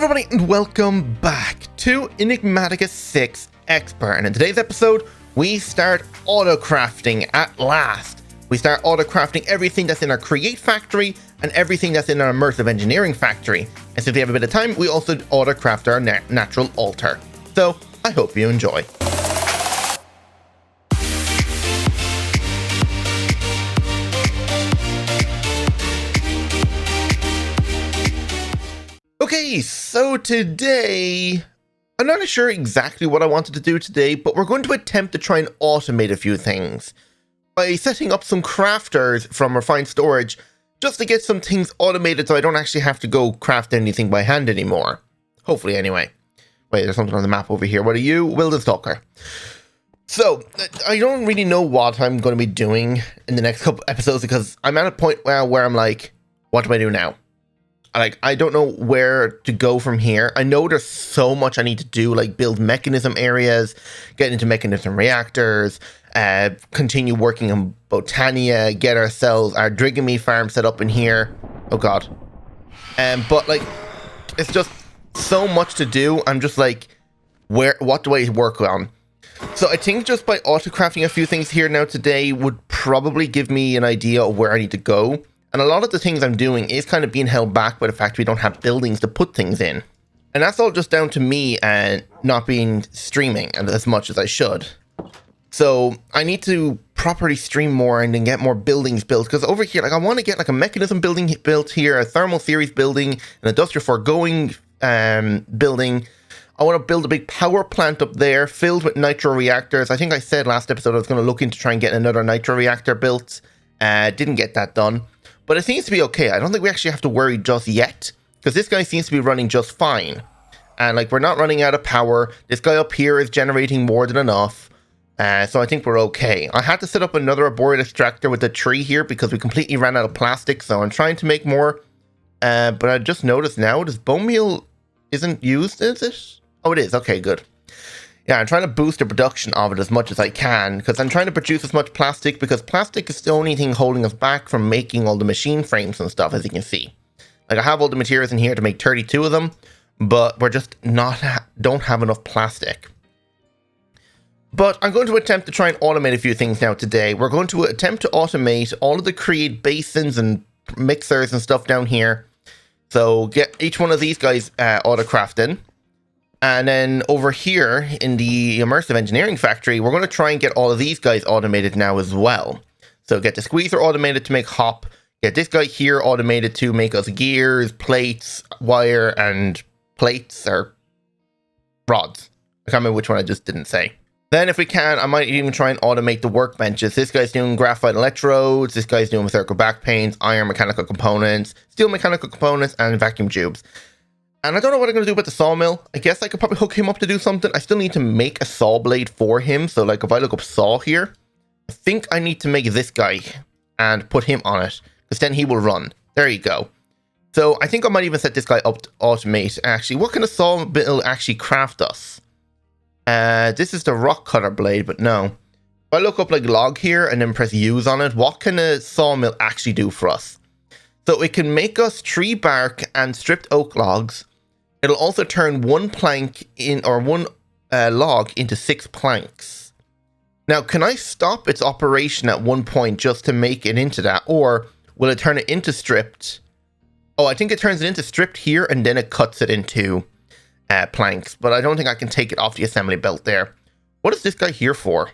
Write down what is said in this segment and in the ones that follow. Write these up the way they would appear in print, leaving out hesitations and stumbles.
Hello everybody and welcome back to Enigmatica 6 Expert, and in today's episode we start autocrafting at last. We start autocrafting everything that's in our create factory and everything that's in our immersive engineering factory, and since we have a bit of time we also autocraft our natural altar. So I hope you enjoy. Okay, so today, I'm not sure exactly what I wanted to do today, but we're going to attempt to try and automate a few things by setting up some crafters from refined storage just to get some things automated so I don't actually have to go craft anything by hand anymore. Hopefully, anyway. Wait, there's something on the map over here. What are you? Will the Stalker. So, I don't really know what I'm going to be doing in the next couple episodes because I'm at a point where I'm like, what do I do now? I don't know where to go from here. I know there's so much I need to do, like build mechanism areas, get into mechanism reactors, continue working on Botania, get ourselves our Drigamy farm set up in here. Oh god. But like, it's just so much to do. I'm just like, what do I work on? So I think just by autocrafting a few things here now today would probably give me an idea of where I need to go. And a lot of the things I'm doing is kind of being held back by the fact we don't have buildings to put things in. And that's all just down to me and not being streaming as much as I should. So I need to properly stream more and then get more buildings built. Because over here, like I want to get like a mechanism building built here, a thermal series building, an industrial foregoing building. I want to build a big power plant up there filled with nitro reactors. I think I said last episode I was going to look into try and get another nitro reactor built. Didn't get that done. But it seems to be okay. I don't think we actually have to worry just yet, because this guy seems to be running just fine. And like, we're not running out of power. This guy up here is generating more than enough. So I think we're okay. I had to set up another arboreal extractor with the tree here because we completely ran out of plastic. So I'm trying to make more. But I just noticed now this bone meal isn't used, is it? Oh, it is. Okay, good. Yeah, I'm trying to boost the production of it as much as I can because I'm trying to produce as much plastic because plastic is the only thing holding us back from making all the machine frames and stuff, as you can see. Like, I have all the materials in here to make 32 of them, but we're just don't have enough plastic. But I'm going to attempt to try and automate a few things now today. We're going to attempt to automate all of the create basins and mixers and stuff down here. So get each one of these guys autocrafted. And then over here in the immersive engineering factory, we're going to try and get all of these guys automated now as well. So get the squeezer automated to make hop, get this guy here automated to make us gears, plates, wire, and plates or rods. I can't remember which one I just didn't say. Then if we can, I might even try and automate the workbenches. This guy's doing graphite electrodes, this guy's doing circle back paints, iron mechanical components, steel mechanical components, and vacuum tubes. And I don't know what I'm going to do with the sawmill. I guess I could probably hook him up to do something. I still need to make a saw blade for him. So like if I look up saw here, I think I need to make this guy and put him on it, because then he will run. There you go. So I think I might even set this guy up to automate. Actually, what kind of sawmill actually craft us? This is the rock cutter blade, but no. If I look up like log here and then press use on it, what can a sawmill actually do for us? So it can make us tree bark and stripped oak logs. It'll also turn one plank in, or one log into 6 planks. Now, can I stop its operation at one point just to make it into that? Or will it turn it into stripped? Oh, I think it turns it into stripped here and then it cuts it into planks. But I don't think I can take it off the assembly belt there. What is this guy here for?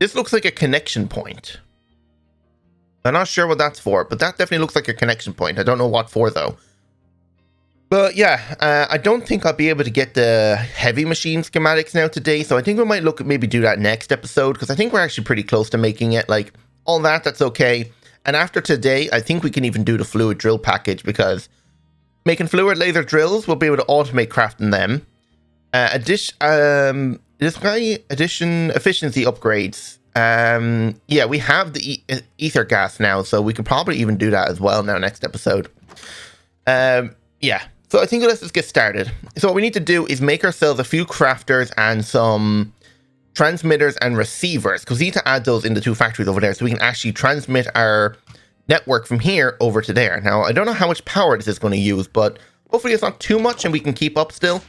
This looks like a connection point. I'm not sure what that's for, but that definitely looks like a connection point. I don't know what for though. But yeah, I don't think I'll be able to get the heavy machine schematics now today, so I think we might look at maybe do that next episode, because I think we're actually pretty close to making it. Like, all that's okay. And after today, I think we can even do the fluid drill package, because making fluid laser drills, we'll be able to automate crafting them. This guy, addition efficiency upgrades. Yeah, we have the ether gas now, so we could probably even do that as well now next episode. Yeah. So I think let's just get started. So what we need to do is make ourselves a few crafters and some transmitters and receivers, because we need to add those in the 2 factories over there so we can actually transmit our network from here over to there. Now, I don't know how much power this is going to use, but Hopefully it's not too much and we can keep up still.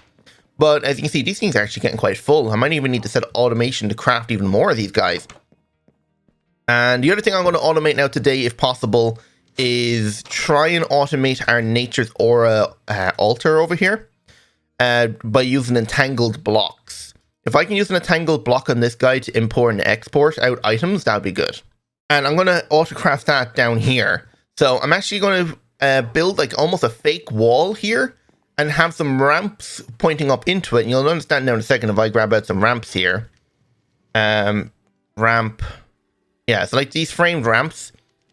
But as you can see, these things are actually getting quite full. I might even need to set automation to craft even more of these guys. And the other thing I'm going to automate now today, if possible, is try and automate our Nature's Aura altar over here by using entangled blocks. If I can use an entangled block on this guy to import and export out items, that would be good. And I'm going to AutoCraft that down here. So I'm actually going to build like almost a fake wall here and have some ramps pointing up into it. And you'll understand now in a second if I grab out some ramps here. Ramp. Yeah, so like these framed ramps.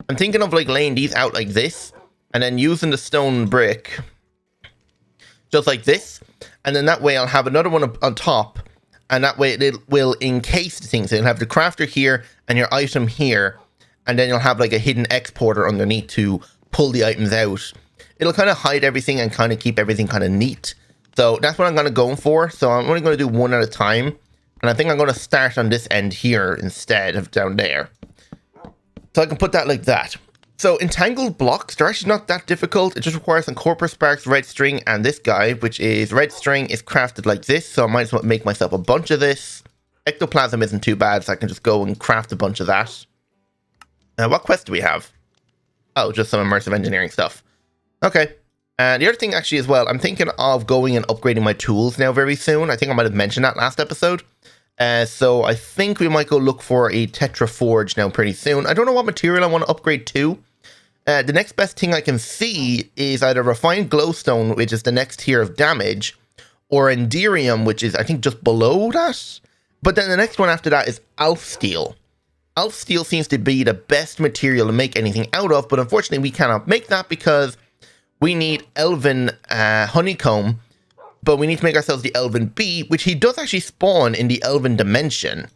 I'm thinking of like laying these out like this and then using the stone brick just like this. And then that way I'll have another one on top. And that way it will encase the things. So you'll have the crafter here and your item here. And then you'll have like a hidden exporter underneath to pull the items out. It'll kind of hide everything and kind of keep everything kind of neat. So that's what I'm going to go for. So I'm only going to do one at a time. And I think I'm going to start on this end here instead of down there. So I can put that like that. So entangled blocks, they're actually not that difficult. It just requires some copper sparks, red string, and this guy, which is red string, is crafted like this. So I might as well make myself a bunch of this. Ectoplasm isn't too bad, so I can just go and craft a bunch of that. What quest do we have? Oh, just some immersive engineering stuff. Okay. And the other thing actually as well, I'm thinking of going and upgrading my tools now very soon. I think I might have mentioned that last episode. So I think we might go look for a Tetra Forge now pretty soon. I don't know what material I want to upgrade to. The next best thing I can see is either refined glowstone, which is the next tier of damage, or enderium, which is I think just below that. But then the next one after that is Alf Steel. Alf Steel seems to be the best material to make anything out of, but unfortunately we cannot make that because we need Elven Honeycomb, but we need to make ourselves the Elven Bee, which he does actually spawn in the Elven Dimension.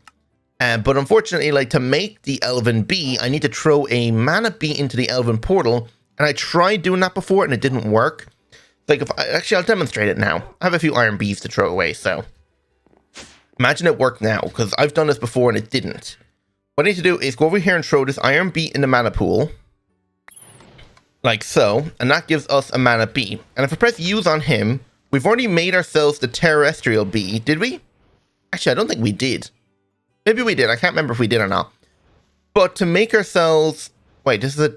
But unfortunately, like to make the Elven Bee, I need to throw a Mana Bee into the Elven Portal, and I tried doing that before and it didn't work. Like actually, I'll demonstrate it now. I have a few Iron Bees to throw away, so imagine it worked now, because I've done this before and it didn't. What I need to do is go over here and throw this Iron Bee in the Mana Pool. Like so. And that gives us a Mana Bee. And if I press use on him, we've already made ourselves the Terrestrial Bee. Did we? Actually, I don't think we did. Maybe we did. I can't remember if we did or not. But to make ourselves... Wait, this is a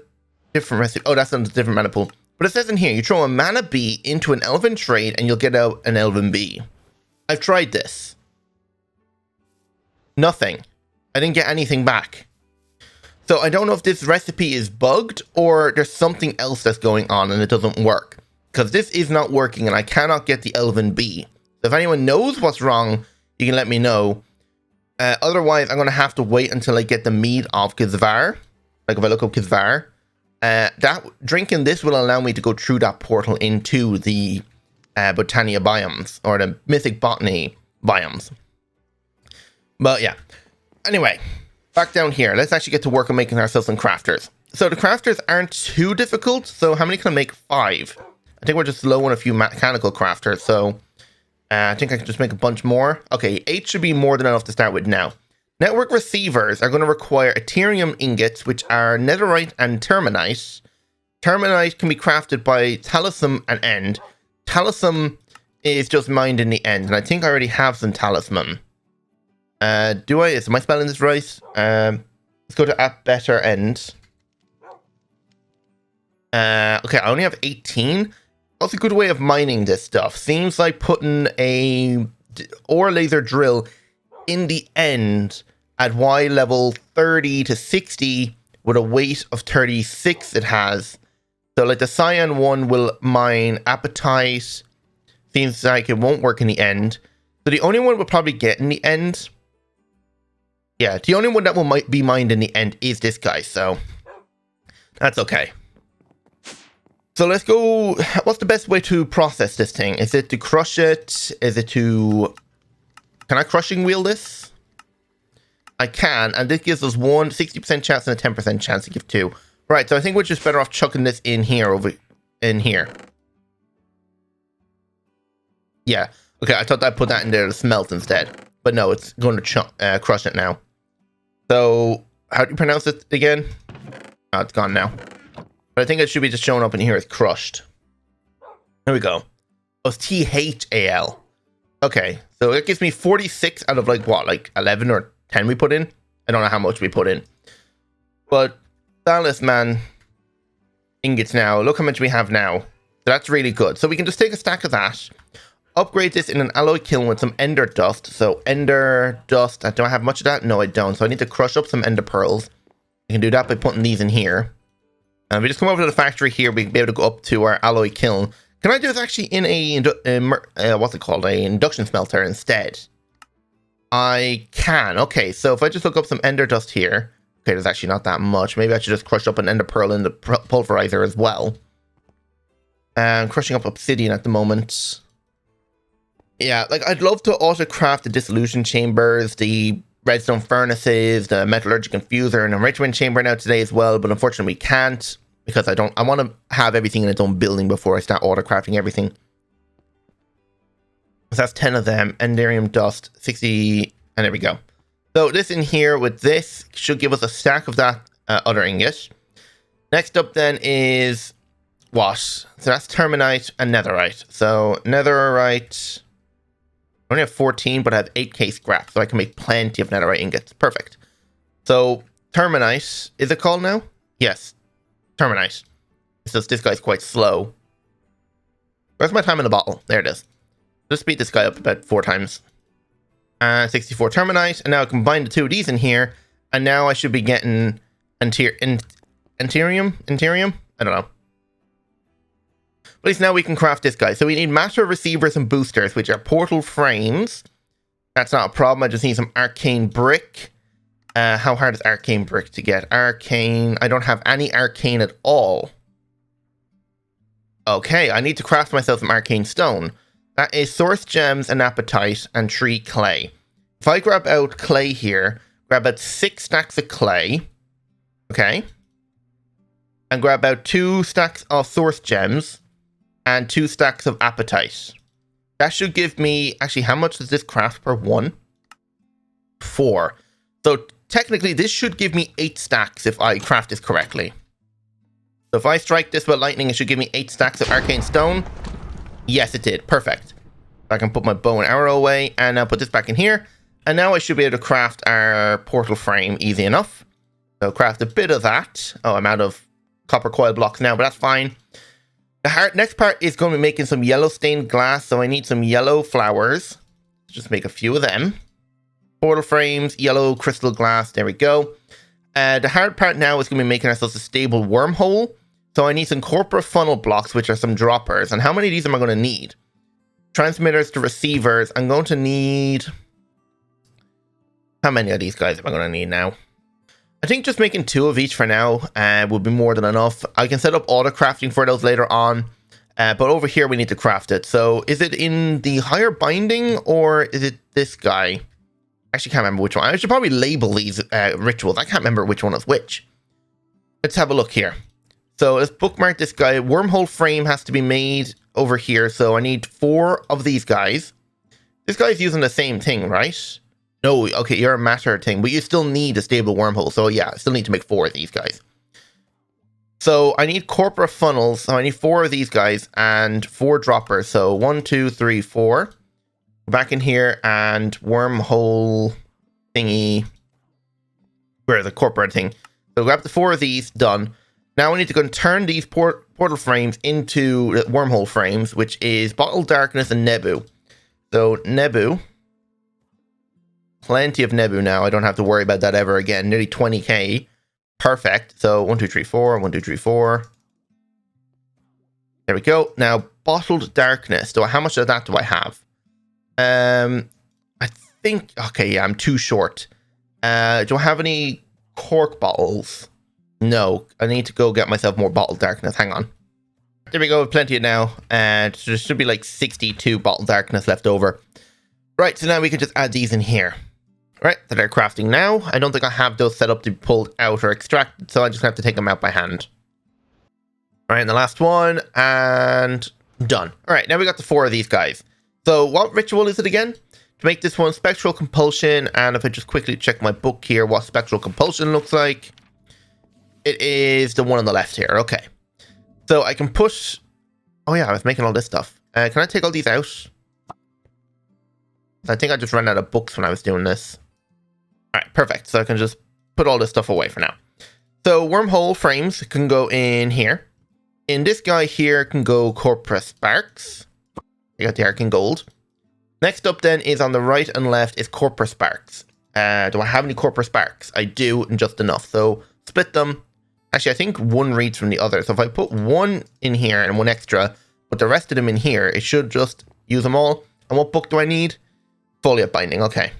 different recipe. Oh, that's a different Mana Pool. But it says in here, you throw a Mana Bee into an Elven trade and you'll get out an Elven Bee. I've tried this. Nothing. I didn't get anything back. So I don't know if this recipe is bugged or there's something else that's going on and it doesn't work. Because this is not working and I cannot get the Elven Bee. So if anyone knows what's wrong, you can let me know. Otherwise, I'm going to have to wait until I get the mead of Kizvar. Like if I look up Kizvar. Drinking this will allow me to go through that portal into the Botania biomes. Or the Mythic Botany biomes. But yeah. Anyway, back down here. Let's actually get to work on making ourselves some crafters. So the crafters aren't too difficult. So how many can I make? 5. I think we're just low on a few mechanical crafters. So I think I can just make a bunch more. Okay, 8 should be more than enough to start with now. Network receivers are going to require Ethereum ingots, which are netherite and terminite. Terminite can be crafted by talisman and end. Talisman is just mined in the end. And I think I already have some talisman. Am I spelling this right? Let's go to at better end. Okay, I only have 18. That's a good way of mining this stuff. Seems like putting a ore laser drill in the end at Y level 30 to 60 with a weight of 36 it has. So like the cyan one will mine appetite. Seems like it won't work in the end. So the only one we'll probably get in the end... Yeah, the only one that will be mined in the end is this guy, so that's okay. So let's go. What's the best way to process this thing? Is it to crush it? Is it to... Can I crushing wheel this? I can, and this gives us 60% chance and a 10% chance to give 2. Right, so I think we're just better off chucking this in here, in here. Yeah, okay, I thought I'd put that in there to smelt instead. But no, it's going to crush it now. So, how do you pronounce it again? Oh, it's gone now. But I think it should be just showing up in here as crushed. There we go. Oh, it's THAL. Okay, so it gives me 46 out of like what, like 11 or 10 we put in? I don't know how much we put in. But talisman ingots now. Look how much we have now. So that's really good. So we can just take a stack of that, upgrade this in an alloy kiln with some ender dust. So ender dust, do I have much of that? No, I don't. So I need to crush up some ender pearls. We can do that by putting these in here. And if we just come over to the factory here, we can be able to go up to our alloy kiln. Can I do this actually in what's it called? A induction smelter instead? I can. Okay, so if I just look up some ender dust here. Okay, there's actually not that much. Maybe I should just crush up an ender pearl in the pulverizer as well. And crushing up obsidian at the moment. Yeah, like I'd love to autocraft the dissolution chambers, the redstone furnaces, the metallurgic infuser, and enrichment chamber now today as well, but unfortunately we can't because I want to have everything in its own building before I start autocrafting everything. So that's 10 of them. Enderium dust, 60, and there we go. So this in here with this should give us a stack of that other ingot. Next up then is what? So that's terminite and netherite. So netherite, I only have 14, but I have 8k scrap, so I can make plenty of netherite ingots. Perfect. So terminite, is it called now? Yes, terminite. So this guy's quite slow. Where's my time in the bottle? There it is. Just speed this guy up about 4 times. 64 terminite, and now I combine the two of these in here, and now I should be getting Enterium? I don't know. At least now we can craft this guy. So we need matter receivers and boosters, which are portal frames. That's not a problem. I just need some arcane brick. How hard is arcane brick to get? Arcane. I don't have any arcane at all. Okay, I need to craft myself some arcane stone. That is source gems, an appetite, and 3 clay. If I grab out clay here, grab out 6 stacks of clay. Okay. And grab out 2 stacks of source gems. And 2 stacks of appetite. That should give me... Actually, how much does this craft per one? 4. So, technically, this should give me 8 stacks if I craft this correctly. So, if I strike this with lightning, it should give me 8 stacks of arcane stone. Yes, it did. Perfect. I can put my bow and arrow away. And now put this back in here. And now I should be able to craft our portal frame easy enough. So, craft a bit of that. Oh, I'm out of copper coil blocks now, but that's fine. The next part is going to be making some yellow stained glass, so I need some yellow flowers. Just make a few of them. Portal frames, yellow crystal glass, there we go. The hard part now is going to be making ourselves a stable wormhole. So I need some corporate funnel blocks, which are some droppers. And how many of these am I going to need? Transmitters to receivers. I'm going to need... How many of these guys am I going to need now? I think just making 2 of each for now would be more than enough. I can set up auto-crafting for those later on. But over here, we need to craft it. So is it in the higher binding or is it this guy? I actually can't remember which one. I should probably label these rituals. I can't remember which one is which. Let's have a look here. So let's bookmark this guy. Wormhole frame has to be made over here. So I need 4 of these guys. This guy's using the same thing, right? No, okay, you're a matter thing, but you still need a stable wormhole. So yeah, I still need to make 4 of these guys. So I need corporate funnels. So I need 4 of these guys and 4 droppers. So 1, 2, 3, 4. Back in here and wormhole thingy. Where the corporate thing. So grab the 4 of these, done. Now we need to go and turn these portal frames into wormhole frames, which is Bottle Darkness and Nebu. So Nebu. Plenty of Nebu now. I don't have to worry about that ever again. Nearly 20k. Perfect. So 1, 2, 3, 4. 1, 2, 3, 4. There we go. Now, Bottled Darkness. So how much of that do I have? I think... Okay, yeah, I'm too short. Do I have any cork bottles? No. I need to go get myself more Bottled Darkness. Hang on. There we go. Plenty of now. And there should be like 62 Bottled Darkness left over. Right, so now we can just add these in here. Right, so they're crafting now. I don't think I have those set up to be pulled out or extracted, so I just have to take them out by hand. All right, and the last one, and done. All right, now we got the 4 of these guys. So what ritual is it again? To make this one, Spectral Compulsion, and if I just quickly check my book here, what Spectral Compulsion looks like. It is the one on the left here, okay. So I can put Oh yeah, I was making all this stuff. Can I take all these out? I think I just ran out of books when I was doing this. Alright, perfect. So I can just put all this stuff away for now. So wormhole frames can go in here. In this guy here can go Corpora Sparks. You got the Arcane Gold. Next up then is on the right and left is Corpora Sparks. Do I have any Corpora Sparks? I do, and just enough. So split them. Actually, I think one reads from the other. So if I put one in here and one extra, put the rest of them in here, it should just use them all. And what book do I need? Foliate Binding, okay.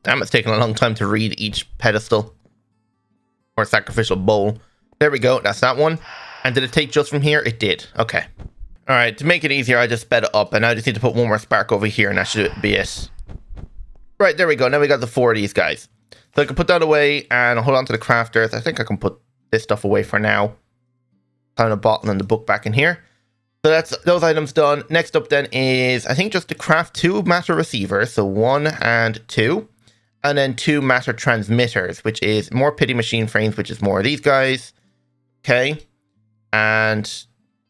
Damn, it's taking a long time to read each pedestal. Or sacrificial bowl. There we go, that's that one. And did it take just from here? It did, okay. Alright, to make it easier, I just sped it up. And I just need to put one more spark over here, and that should be it. Right, there we go. Now we got the 4 of these guys. So I can put that away and hold on to the crafters. I think I can put this stuff away for now. Found a bottle and the book back in here. So that's those items done. Next up then is, I think, just to craft 2 matter receivers. So 1 and 2. And then 2 matter transmitters, which is more pity machine frames, which is more of these guys. Okay. And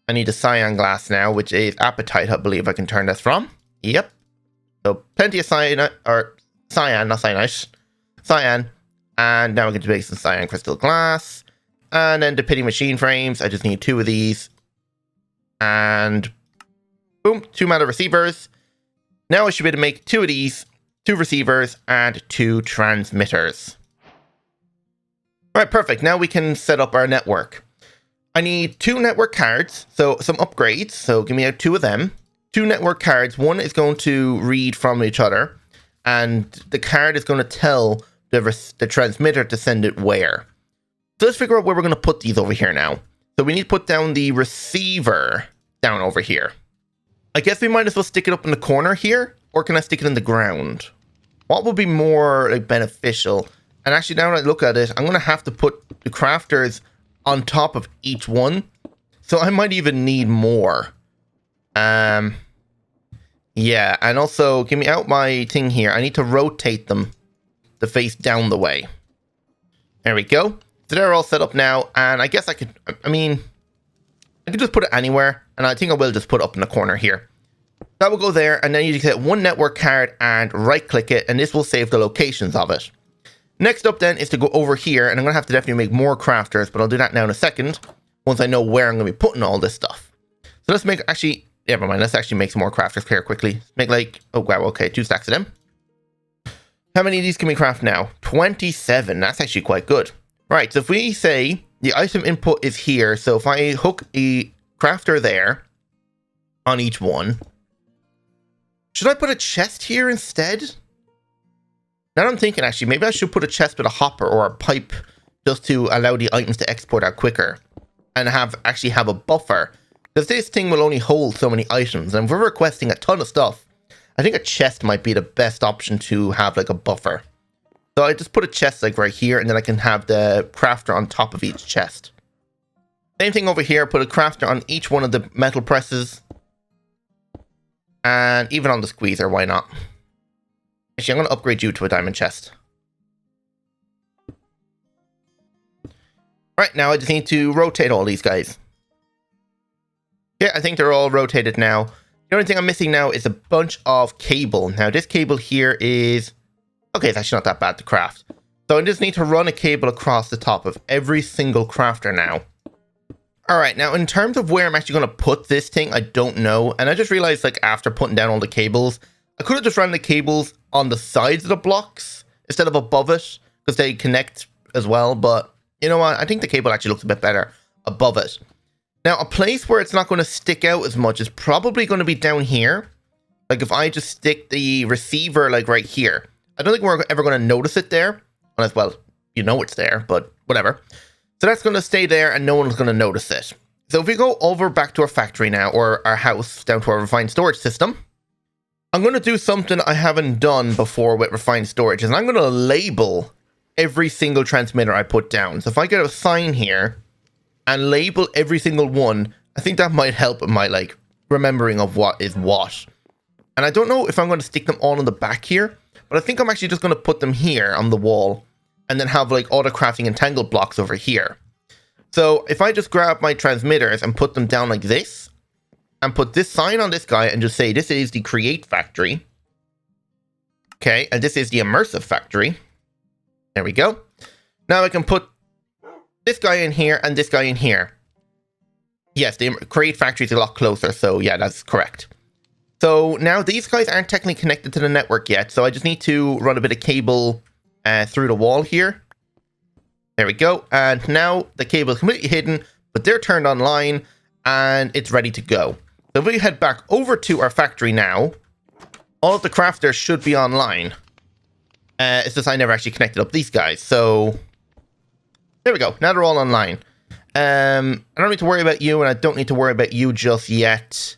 I need a cyan glass now, which is appetite, I believe I can turn this from. Yep. So plenty of cyan, or cyan, not cyanite. Cyan. And now we can make some cyan crystal glass. And then the pity machine frames. I just need 2 of these. And boom, 2 matter receivers. Now I should be able to make 2 of these, 2 receivers, and 2 transmitters. Alright, perfect. Now we can set up our network. I need 2 network cards, so some upgrades. So give me out 2 of them. 2 network cards. One is going to read from each other, and the card is going to tell the transmitter to send it where. So let's figure out where we're going to put these over here now. So we need to put down the receiver down over here. I guess we might as well stick it up in the corner here, or can I stick it in the ground? What would be more beneficial? And actually, now that I look at it, I'm going to have to put the crafters on top of each one. So I might even need more. Yeah, and also, give me out my thing here. I need to rotate them to face down the way. There we go. So they're all set up now, and I guess I could, I could just put it anywhere, and I think I will just put it up in the corner here. That will go there, and then you get 1 network card and right-click it, and this will save the locations of it. Next up then is to go over here, and I'm going to have to definitely make more crafters, but I'll do that now in a second, once I know where I'm going to be putting all this stuff. So let's make, actually, never mind, let's actually make some more crafters here quickly. Make like, oh wow, okay, 2 stacks of them. How many of these can we craft now? 27, that's actually quite good. Right, so if we say the item input is here, so if I hook a crafter there on each one, should I put a chest here instead? Now I'm thinking, actually, maybe I should put a chest with a hopper or a pipe just to allow the items to export out quicker and actually have a buffer. Because this thing will only hold so many items, and if we're requesting a ton of stuff, I think a chest might be the best option to have like a buffer. So I just put a chest like right here, and then I can have the crafter on top of each chest. Same thing over here, put a crafter on each one of the metal presses. And even on the squeezer, why not? Actually, I'm going to upgrade you to a diamond chest. Right, now I just need to rotate all these guys. Yeah, I think they're all rotated now. The only thing I'm missing now is a bunch of cable. Now, this cable here is... okay, it's actually not that bad to craft. So I just need to run a cable across the top of every single crafter now. Alright, now in terms of where I'm actually going to put this thing, I don't know. And I just realized, like, after putting down all the cables, I could have just run the cables on the sides of the blocks instead of above it, because they connect as well. But you know what? I think the cable actually looks a bit better above it. Now, a place where it's not going to stick out as much is probably going to be down here. Like, if I just stick the receiver, like, right here. I don't think we're ever going to notice it there. Unless, well, you know it's there, but whatever. So that's going to stay there and no one's going to notice it. So if we go over back to our factory now, or our house, down to our refined storage system, I'm going to do something I haven't done before with refined storage, and I'm going to label every single transmitter I put down. So if I get a sign here and label every single one, I think that might help with my, like, remembering of what is what. And I don't know if I'm going to stick them all on the back here, but I think I'm actually just going to put them here on the wall and then have like AutoCrafting and tangled blocks over here. So if I just grab my transmitters and put them down like this, and put this sign on this guy and just say this is the create factory. Okay, and this is the immersive factory. There we go. Now I can put this guy in here and this guy in here. Yes, the create factory is a lot closer, so yeah, that's correct. So now these guys aren't technically connected to the network yet, so I just need to run a bit of cable through the wall here. There we go. And now the cable is completely hidden, but they're turned online and it's ready to go. So if we head back over to our factory now, all of the crafters should be online. It's just I never actually connected up these guys. So there we go. Now they're all online. I don't need to worry about you, and I don't need to worry about you just yet.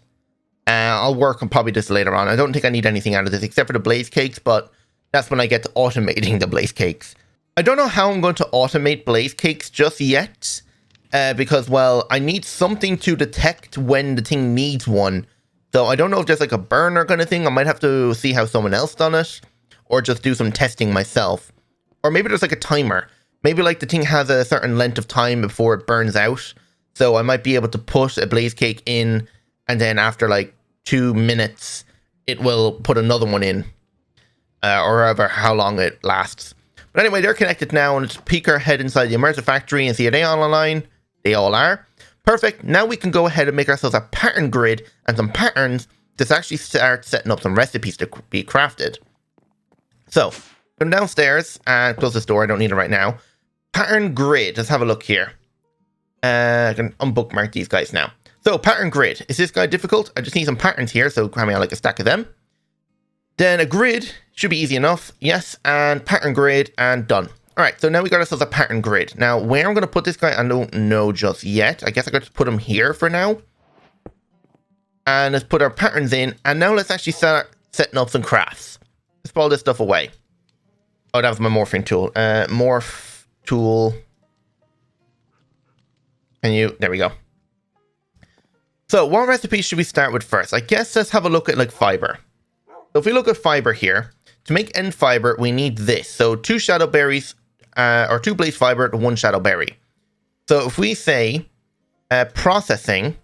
I'll work on probably this later on. I don't think I need anything out of this except for the blaze cakes, but that's when I get to automating the blaze cakes. I don't know how I'm going to automate blaze cakes just yet, because, well, I need something to detect when the thing needs one. So I don't know if there's like a burner kind of thing. I might have to see how someone else done it, or just do some testing myself. Or maybe there's like a timer. Maybe like the thing has a certain length of time before it burns out. So I might be able to put a blaze cake in, and then after like 2 minutes, it will put another one in, or however how long it lasts. But anyway, they're connected now, and let's peek our head inside the immersive factory and see are they all online? They all are. Perfect. Now we can go ahead and make ourselves a pattern grid and some patterns to actually start setting up some recipes to be crafted. So, come downstairs and close this door. I don't need it right now. Pattern grid. Let's have a look here. I can unbookmark these guys now. So, pattern grid. Is this guy difficult? I just need some patterns here, so grab me like a stack of them. Then a grid should be easy enough. Yes, and pattern grid, and done. Alright, so now we got ourselves a pattern grid. Now, where I'm going to put this guy, I don't know just yet. I guess I got to put him here for now. And let's put our patterns in, and now let's actually start setting up some crafts. Let's put all this stuff away. Oh, that was my morphing tool. Morph tool. There we go. So, what recipes should we start with first? I guess let's have a look at like fiber. So if we look at fiber here, to make end fiber, we need this. So 2 shadow berries, or 2 blaze fiber to 1 shadow berry. So if we say processing,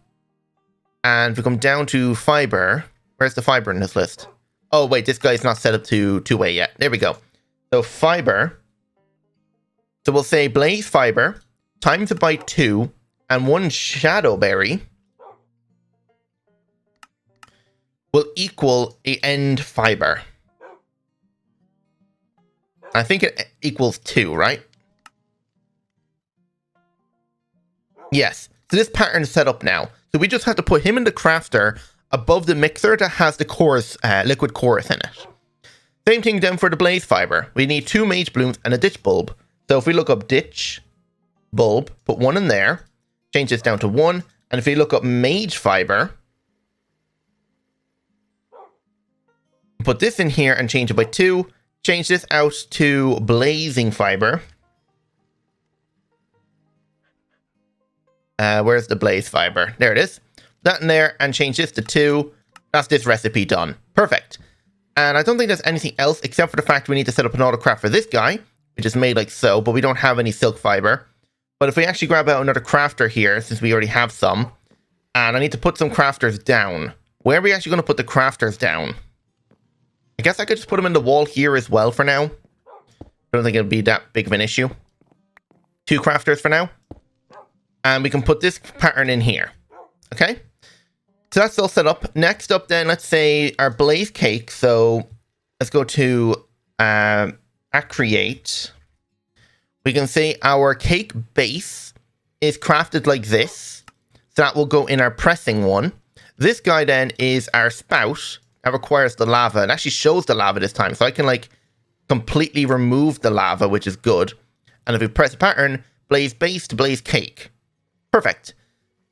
and we come down to fiber, where's the fiber in this list? Oh wait, this guy's not set up to 2-way yet. There we go. So fiber. So we'll say blaze fiber times it by 2 and 1 shadow berry will equal a end fiber. I think it equals 2, right? Yes. So this pattern is set up now. So we just have to put him in the crafter above the mixer that has the chorus, liquid chorus in it. Same thing then for the blaze fiber. We need 2 mage blooms and a ditch bulb. So if we look up ditch bulb, put 1 in there, change this down to 1, and if we look up mage fiber, put this in here and change it by 2. Change this out to blazing fiber. Where's the blaze fiber? There it is. That in there and change this to 2. That's this recipe done. Perfect. And I don't think there's anything else except for the fact we need to set up an autocraft for this guy, which is made like so, but we don't have any silk fiber. But if we actually grab out another crafter here, since we already have some, and I need to put some crafters down. Where are we actually going to put the crafters down? I guess I could just put them in the wall here as well for now. I don't think it'll be that big of an issue. 2 crafters for now. And we can put this pattern in here. Okay? So that's all set up. Next up then, let's say our blaze cake. So let's go to create. We can say our cake base is crafted like this. So that will go in our pressing one. This guy then is our spout. That requires the lava. It actually shows the lava this time. So I can like completely remove the lava, which is good. And if we press pattern, blaze base to blaze cake. Perfect.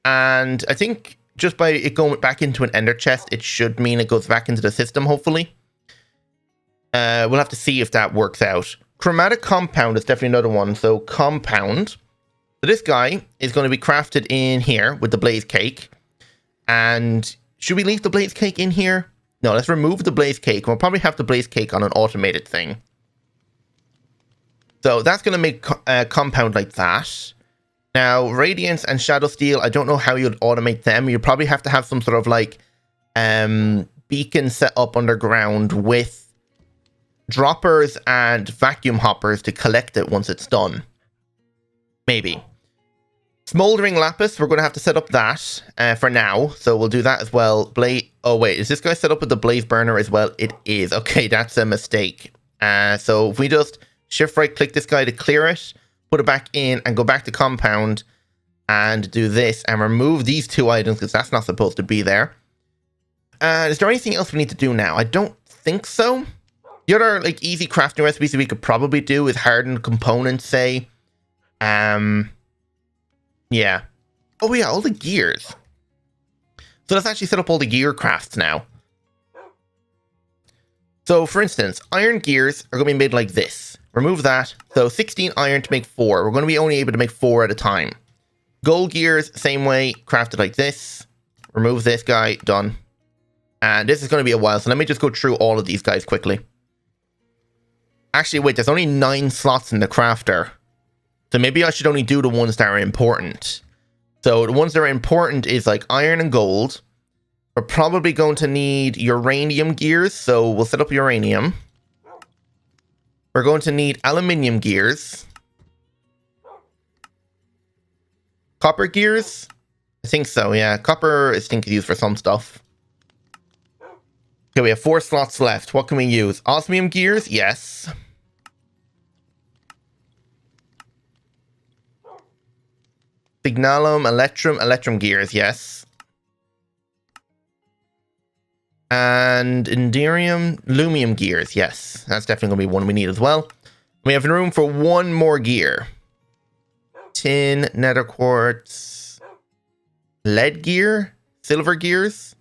And I think just by it going back into an ender chest, it should mean it goes back into the system, hopefully. We'll have to see if that works out. Chromatic compound is definitely another one. So compound. So this guy is going to be crafted in here with the blaze cake. And should we leave the blaze cake in here? No, let's remove the blaze cake. We'll probably have the blaze cake on an automated thing. So that's going to make a compound like that. Now, Radiance and Shadow Steel, I don't know how you'd automate them. You'd probably have to have some sort of like beacon set up underground with droppers and vacuum hoppers to collect it once it's done. Maybe. Smoldering Lapis, we're going to have to set up that for now. So we'll do that as well. Oh wait, is this guy set up with the Blaze Burner as well? It is. Okay, that's a mistake. So if we just shift right click this guy to clear it, put it back in and go back to compound and do this and remove these two items because that's not supposed to be there. Is there anything else we need to do now? I don't think so. The other like easy crafting recipes that we could probably do is hardened components, say. Yeah. Oh yeah, all the gears. So let's actually set up all the gear crafts now. So for instance, iron gears are going to be made like this. Remove that. So 16 iron to make 4. We're going to be only able to make 4 at a time. Gold gears, same way, crafted like this. Remove this guy, done. And this is going to be a while, so let me just go through all of these guys quickly. Actually, wait, there's only 9 slots in the crafter. So maybe I should only do the ones that are important. So the ones that are important is like iron and gold. We're probably going to need uranium gears, so we'll set up uranium. We're going to need aluminium gears. Copper gears? I think so, yeah. Copper is used for some stuff. Okay, we have 4 slots left. What can we use? Osmium gears? Yes. Signalum, electrum gears, yes. And Inderium, Lumium gears, yes. That's definitely going to be one we need as well. We have room for 1 more gear. Tin, nether quartz, lead gear, silver gears.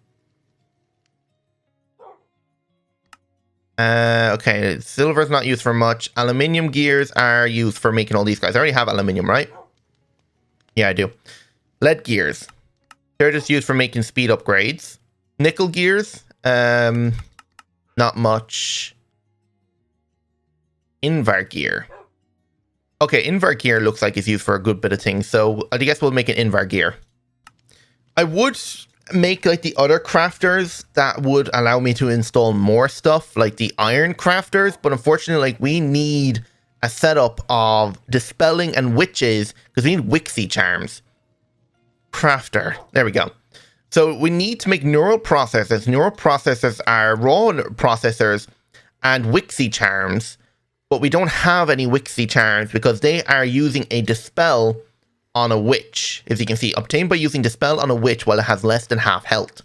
Okay, silver is not used for much. Aluminium gears are used for making all these guys. I already have aluminium, right? Yeah, I do. Lead gears. They're just used for making speed upgrades. Nickel gears. Not much. Invar gear. Okay, Invar gear looks like it's used for a good bit of things. So I guess we'll make an Invar gear. I would make like the other crafters that would allow me to install more stuff, like the iron crafters. But unfortunately, like we need a setup of dispelling and witches because we need Wixie charms. Crafter. There we go. So we need to make neural processors. Neural processors are raw processors and Wixie charms, but we don't have any Wixie charms because they are using a dispel on a witch. As you can see, obtained by using dispel on a witch while it has less than half health.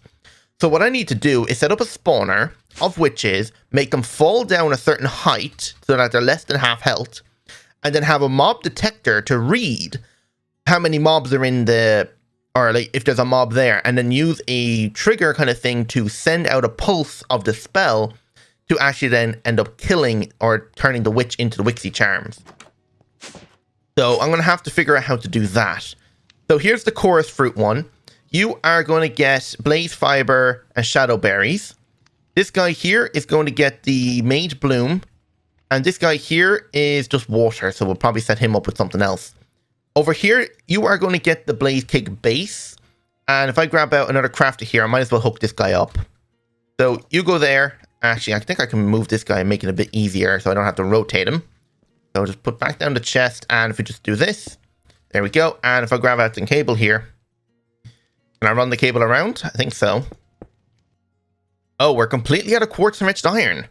So what I need to do is set up a spawner of witches, make them fall down a certain height so that they're less than half health, and then have a mob detector to read how many mobs are in the, or like if there's a mob there, and then use a trigger kind of thing to send out a pulse of the spell to actually then end up killing or turning the witch into the Wixie charms. So I'm going to have to figure out how to do that. So here's the chorus fruit one. You are going to get blaze fiber and shadow berries. This guy here is going to get the mage bloom. And this guy here is just water. So we'll probably set him up with something else. Over here, you are going to get the blaze cake base. And if I grab out another crafter here, I might as well hook this guy up. So you go there. Actually, I think I can move this guy and make it a bit easier so I don't have to rotate him. So just put back down the chest, and if we just do this, there we go. And if I grab out the cable here, can I run the cable around? I think so. Oh, we're completely out of quartz enriched iron.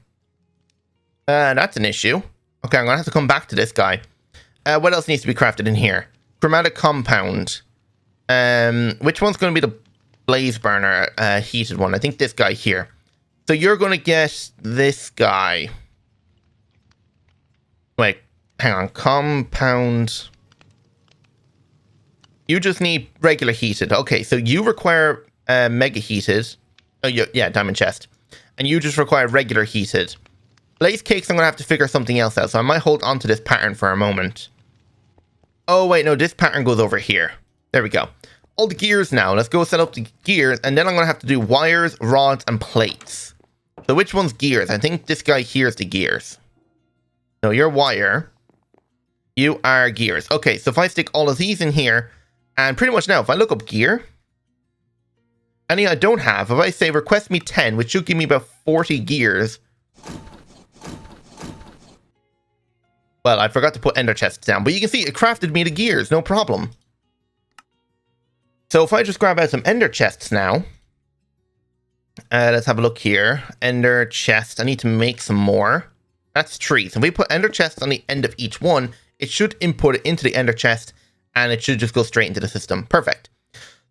That's an issue. Okay, I'm gonna have to come back to this guy. What else needs to be crafted in here? Chromatic compound. Which one's gonna be the blaze burner heated one? I think this guy here. So you're gonna get this guy. Wait. Hang on, compound. You just need regular heated. Okay, so you require mega heated. Oh, yeah, diamond chest. And you just require regular heated. Blaze cakes, I'm going to have to figure something else out. So I might hold on to this pattern for a moment. Oh, wait, no, this pattern goes over here. There we go. All the gears now. Let's go set up the gears. And then I'm going to have to do wires, rods, and plates. So which one's gears? I think this guy here is the gears. No, you're wire. You are gears. Okay, so if I stick all of these in here, and pretty much now, if I look up gear, any I don't have, if I say request me 10, which should give me about 40 gears. Well, I forgot to put ender chests down, but you can see it crafted me the gears, no problem. So if I just grab out some ender chests now, let's have a look here. Ender chest, I need to make some more. That's 3. So if we put ender chests on the end of each one, it should input it into the ender chest, and it should just go straight into the system. Perfect.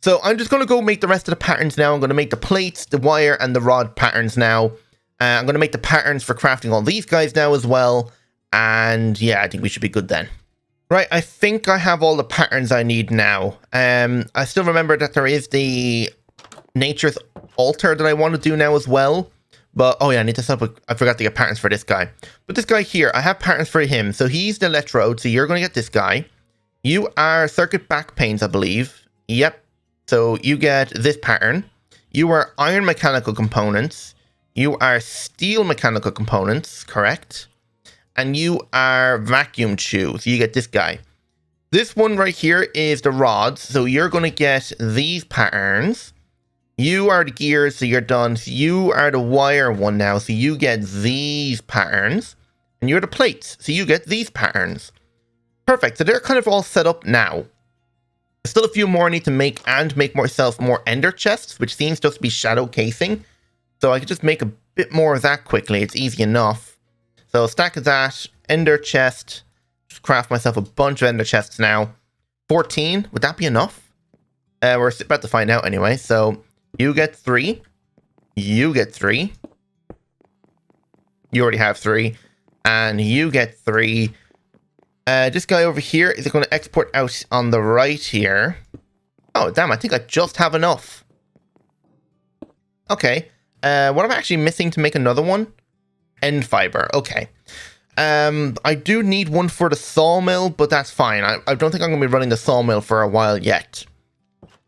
So I'm just going to go make the rest of the patterns now. I'm going to make the plates, the wire, and the rod patterns now. I'm going to make the patterns for crafting all these guys now as well. And yeah, I think we should be good then. Right, I think I have all the patterns I need now. I still remember that there is the nature's altar that I want to do now as well. But, oh yeah, I need to set up, I forgot to get patterns for this guy. But this guy here, I have patterns for him. So he's the electrode, so you're going to get this guy. You are circuit back panes, I believe. Yep. So you get this pattern. You are iron mechanical components. You are steel mechanical components, correct? And you are vacuum tubes. So you get this guy. This one right here is the rods. So you're going to get these patterns. You are the gears, so you're done. So you are the wire one now, so you get these patterns. And you're the plates, so you get these patterns. Perfect, so they're kind of all set up now. Still a few more I need to make, and make myself more ender chests, which seems just to be shadow casing. So I could just make a bit more of that quickly, it's easy enough. So stack of that, ender chest. Just craft myself a bunch of ender chests now. 14, would that be enough? We're about to find out anyway, so... You get 3. You get 3. You already have 3. And you get 3. This guy over here is going to export out on the right here. Oh, damn, I think I just have enough. Okay. What am I actually missing to make another one? End fiber. Okay. I do need one for the sawmill, but that's fine. I don't think I'm going to be running the sawmill for a while yet.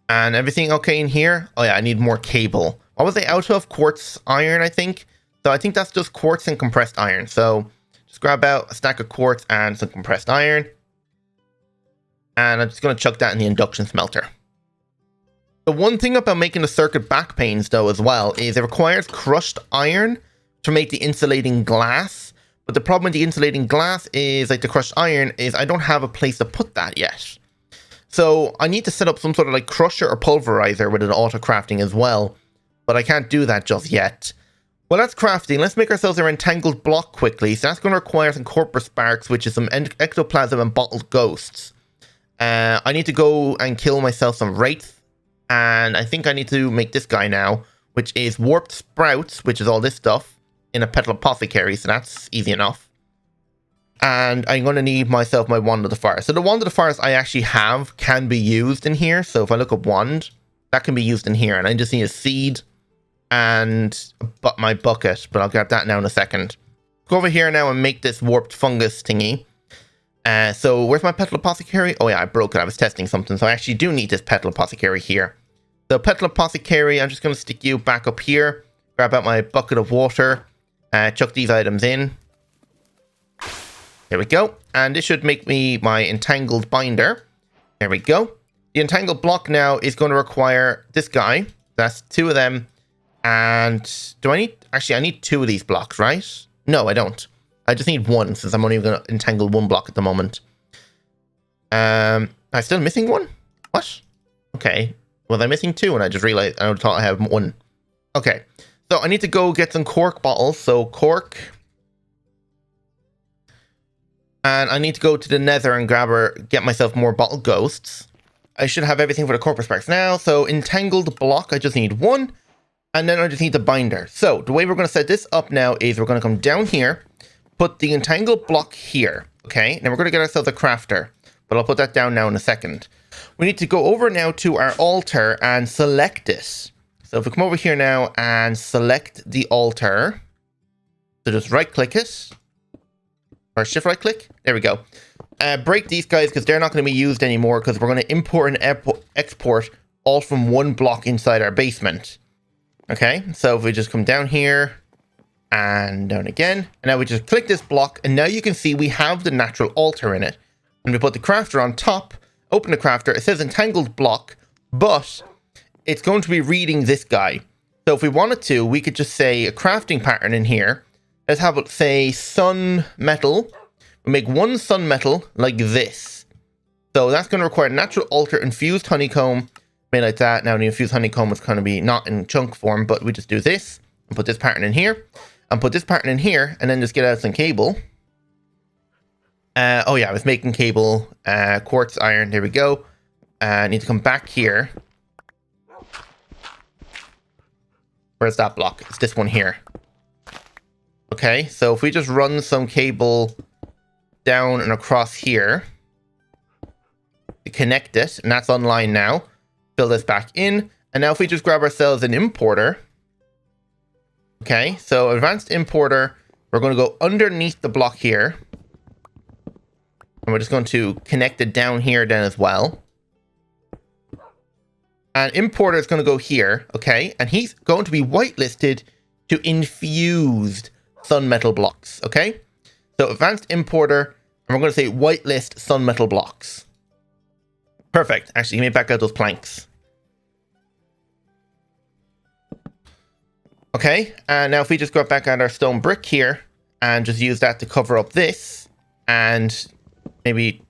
And everything okay in here? Oh yeah, I need more cable. What was I out of? Quartz iron, I think. So I think that's just quartz and compressed iron. So just grab out a stack of quartz and some compressed iron. And I'm just going to chuck that in the induction smelter. The one thing about making the circuit back panes though as well is it requires crushed iron to make the insulating glass. But the problem with the insulating glass is, like the crushed iron, is I don't have a place to put that yet. So I need to set up some sort of like crusher or pulverizer with an AutoCrafting as well. But I can't do that just yet. Well, that's crafting. Let's make ourselves our entangled block quickly. So that's going to require some corpus sparks, which is some ectoplasm and bottled ghosts. I need to go and kill myself some wraith. And I think I need to make this guy now, which is warped sprouts, which is all this stuff, in a petal apothecary. So that's easy enough. And I'm going to need myself my Wand of the Forest. So the Wand of the Forest I actually have can be used in here. So if I look up Wand, that can be used in here. And I just need a seed and my bucket. But I'll grab that now in a second. Go over here now and make this warped fungus thingy. So where's my petal apothecary? Oh yeah, I broke it. I was testing something. So I actually do need this petal apothecary here. So petal apothecary, I'm just going to stick you back up here. Grab out my bucket of water. Chuck these items in. There we go. And this should make me my entangled binder. There we go. The entangled block now is going to require this guy. That's 2 of them. And do I need... Actually, I need 2 of these blocks, right? No, I don't. I just need 1 since I'm only going to entangle 1 block at the moment. I'm still missing 1? What? Okay. Was I missing 2? And I just realized I thought I have 1. Okay. So I need to go get some cork bottles. So cork... And I need to go to the nether and get myself more bottle ghosts. I should have everything for the corpus sparks now. So entangled block, I just need 1. And then I just need the binder. So the way we're going to set this up now is we're going to come down here, put the entangled block here. Okay, now we're going to get ourselves a crafter. But I'll put that down now in a second. We need to go over now to our altar and select it. So if we come over here now and select the altar. So just right click it. Or shift right click. There we go. Break these guys because they're not going to be used anymore because we're going to import and export all from 1 block inside our basement. Okay, so if we just come down here and down again, and now we just click this block, and now you can see we have the natural altar in it. and we put the crafter on top, open the crafter, it says entangled block, but it's going to be reading this guy. So if we wanted to, we could just say a crafting pattern in here. Let's have it say sun metal. We make one sun metal like this. So that's going to require natural altar infused honeycomb, made like that. Now the infused honeycomb is going to be not in chunk form, but we just do this and put this pattern in here and put this pattern in here, and then just get out some cable. Oh yeah, I was making cable, quartz iron. There we go. I need to come back here. Where's that block? It's this one here. Okay, so if we just run some cable down and across here to connect it, and that's online now. Fill this back in, and now if we just grab ourselves an importer. Okay, so advanced importer, we're going to go underneath the block here. And we're just going to connect it down here then as well. And importer is going to go here, okay? And he's going to be whitelisted to infused sun metal blocks, okay? So advanced importer, and we're going to say whitelist sun metal blocks. Perfect. Actually, let me back out those planks. Okay, and now if we just go back at our stone brick here and just use that to cover up this, and maybe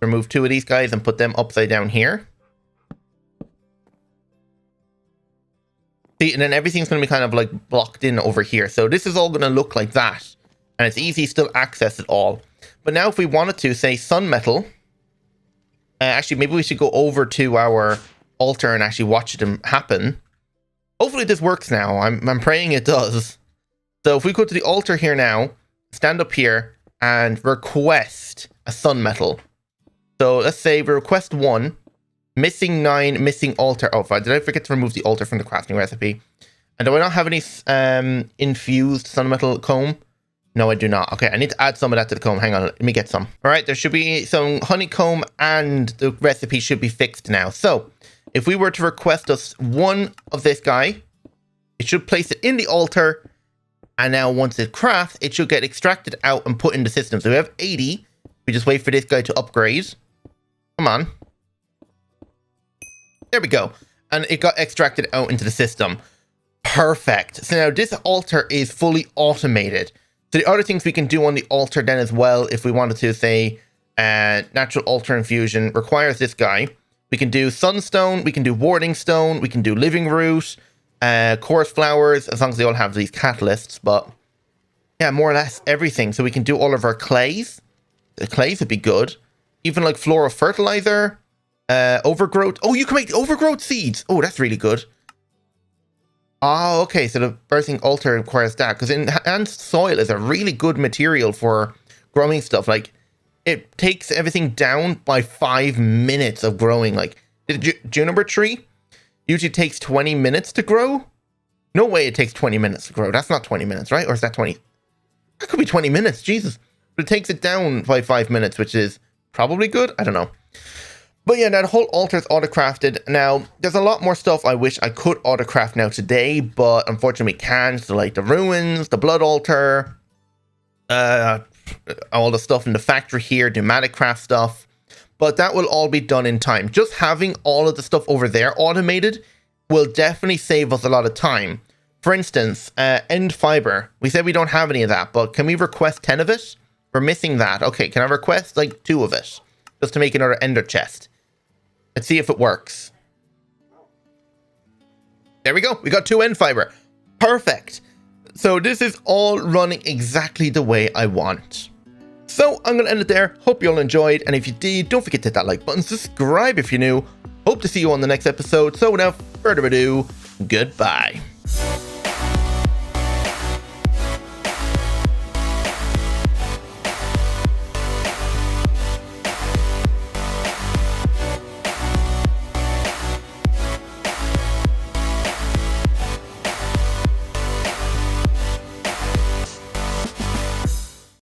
remove two of these guys and put them upside down here. See, and then everything's going to be kind of like blocked in over here. So this is all going to look like that. And it's easy to still access it all. But now if we wanted to say sun metal, actually maybe we should go over to our altar and actually watch it happen. Hopefully this works now. I'm praying it does. So if we go to the altar here now, stand up here and request a sun metal. So let's say we request 1, missing 9, missing altar. Oh, did I forget to remove the altar from the crafting recipe? And do I not have any infused sun metal comb? No, I do not. Okay, I need to add some of that to the comb. Hang on, let me get some. All right, there should be some honeycomb and the recipe should be fixed now. So if we were to request us 1 of this guy, it should place it in the altar. And now once it crafts, it should get extracted out and put in the system. So we have 80. We just wait for this guy to upgrade. Come on. There we go. And it got extracted out into the system. Perfect. So now this altar is fully automated. So the other things we can do on the altar then as well, if we wanted to say natural altar infusion requires this guy. We can do sunstone, we can do warding stone, we can do living root, chorus flowers, as long as they all have these catalysts. But yeah, more or less everything. So we can do all of our clays. The clays would be good. Even like floral fertilizer, overgrowth. Oh, you can make overgrowth seeds. Oh, that's really good. Oh, okay. So the birthing altar requires that, because enhanced soil is a really good material for growing stuff. Like it takes everything down by 5 minutes of growing. Like the juniper tree usually takes 20 minutes to grow. No way it takes 20 minutes to grow. That's not 20 minutes, right? Or is that 20? That could be 20 minutes. Jesus. But it takes it down by 5 minutes, which is probably good. I don't know. But yeah, that whole altar is autocrafted. Now, there's a lot more stuff I wish I could autocraft now today, but unfortunately can't. So like the ruins, the blood altar, all the stuff in the factory here, Enigmatica stuff. But that will all be done in time. Just having all of the stuff over there automated will definitely save us a lot of time. For instance, end fiber. We said we don't have any of that, but can we request 10 of it? We're missing that. Okay, can I request like 2 of it? Just to make another ender chest. Let's see if it works. There we go. We got 2 end fiber. Perfect. So this is all running exactly the way I want. So I'm going to end it there. Hope you all enjoyed. And if you did, don't forget to hit that like button. Subscribe if you're new. Hope to see you on the next episode. So without further ado, goodbye.